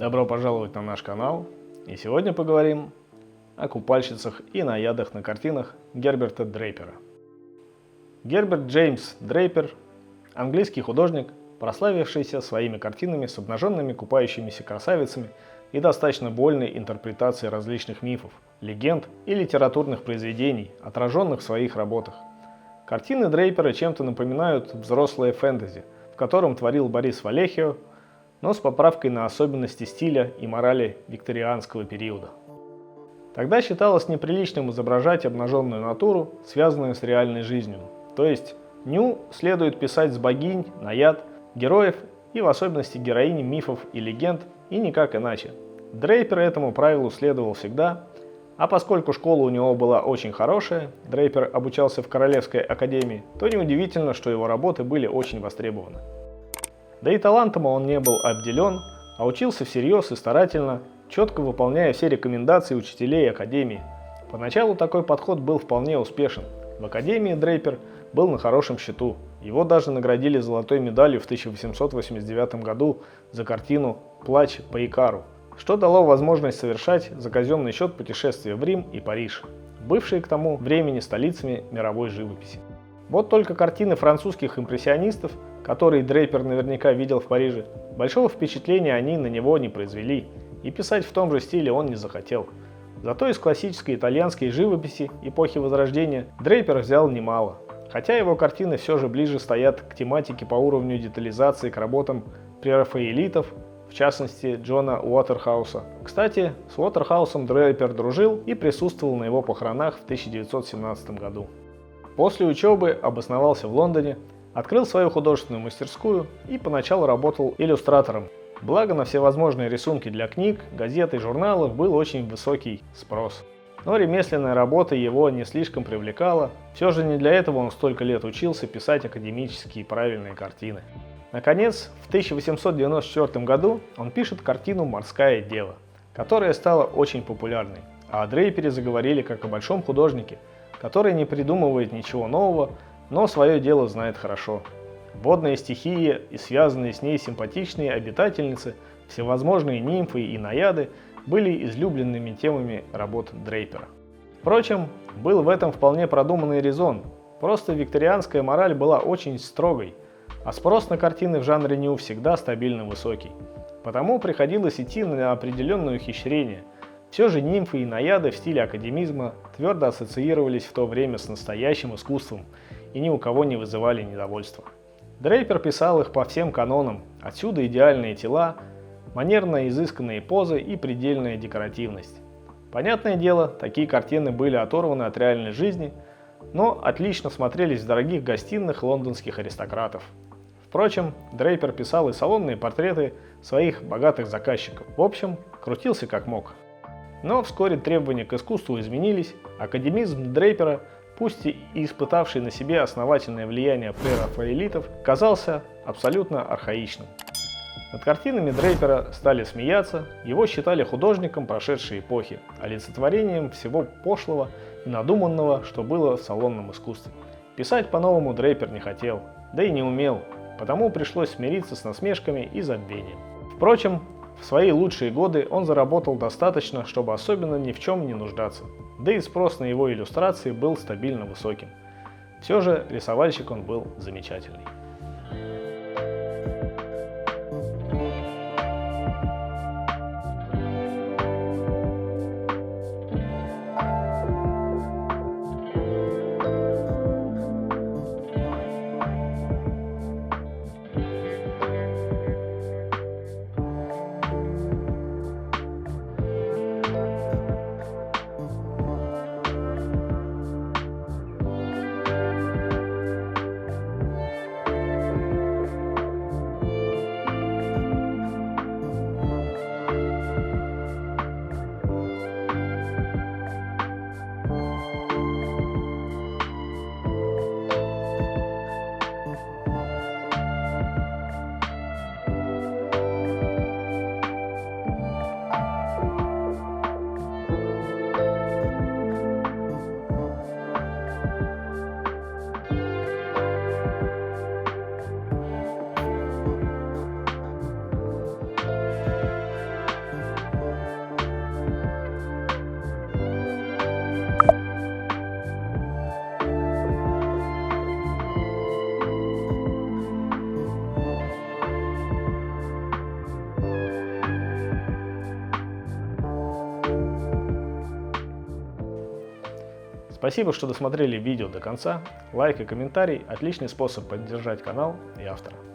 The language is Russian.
Добро пожаловать на наш канал, и сегодня поговорим о купальщицах и наядах на картинах Герберта Дрейпера. Герберт Джеймс Дрейпер – английский художник, прославившийся своими картинами с обнаженными купающимися красавицами и достаточно больной интерпретацией различных мифов, легенд и литературных произведений, отраженных в своих работах. Картины Дрейпера чем-то напоминают взрослое фэнтези, в котором творил Борис Валехио, но с поправкой на особенности стиля и морали викторианского периода. Тогда считалось неприличным изображать обнаженную натуру, связанную с реальной жизнью. То есть ню следует писать с богинь, наяд, героев и в особенности героинь мифов и легенд, и никак иначе. Дрейпер этому правилу следовал всегда, а поскольку школа у него была очень хорошая, Дрейпер обучался в Королевской академии, то неудивительно, что его работы были очень востребованы. Да и талантом он не был обделен, а учился всерьез и старательно, четко выполняя все рекомендации учителей академии. Поначалу такой подход был вполне успешен. В академии Дрейпер был на хорошем счету. Его даже наградили золотой медалью в 1889 году за картину «Плач по Икару», что дало возможность совершать за казенный счет путешествия в Рим и Париж, бывшие к тому времени столицами мировой живописи. Вот только картины французских импрессионистов, которые Дрейпер наверняка видел в Париже, большого впечатления они на него не произвели, и писать в том же стиле он не захотел. Зато из классической итальянской живописи эпохи Возрождения Дрейпер взял немало, хотя его картины все же ближе стоят к тематике по уровню детализации к работам прерафаэлитов, в частности Джона Уотерхауса. Кстати, с Уотерхаусом Дрейпер дружил и присутствовал на его похоронах в 1917 году. После учебы обосновался в Лондоне, открыл свою художественную мастерскую и поначалу работал иллюстратором. Благо на всевозможные рисунки для книг, газет и журналов был очень высокий спрос. Но ремесленная работа его не слишком привлекала, все же не для этого он столько лет учился писать академические правильные картины. Наконец, в 1894 году он пишет картину «Морская дева», которая стала очень популярной, а о Дрейпере заговорили как о большом художнике, который не придумывает ничего нового, но свое дело знает хорошо. Водная стихия и связанные с ней симпатичные обитательницы, всевозможные нимфы и наяды были излюбленными темами работ Дрейпера. Впрочем, был в этом вполне продуманный резон, просто викторианская мораль была очень строгой, а спрос на картины в жанре ню всегда стабильно высокий. Потому приходилось идти на определенное ухищрение. Все же нимфы и наяды в стиле академизма твердо ассоциировались в то время с настоящим искусством и ни у кого не вызывали недовольства. Дрейпер писал их по всем канонам, отсюда идеальные тела, манерно изысканные позы и предельная декоративность. Понятное дело, такие картины были оторваны от реальной жизни, но отлично смотрелись в дорогих гостиных лондонских аристократов. Впрочем, Дрейпер писал и салонные портреты своих богатых заказчиков. В общем, крутился как мог. Но вскоре требования к искусству изменились, академизм Дрейпера, пусть и испытавший на себе основательное влияние прерафаэлитов, казался абсолютно архаичным. Над картинами Дрейпера стали смеяться, его считали художником прошедшей эпохи, олицетворением всего пошлого и надуманного, что было в салонном искусстве. Писать по-новому Дрейпер не хотел, да и не умел, потому пришлось смириться с насмешками и забвением. Впрочем, в свои лучшие годы он заработал достаточно, чтобы особенно ни в чем не нуждаться, да и спрос на его иллюстрации был стабильно высоким. Все же рисовальщик он был замечательный. Спасибо, что досмотрели видео до конца. Лайк и комментарий – отличный способ поддержать канал и автора.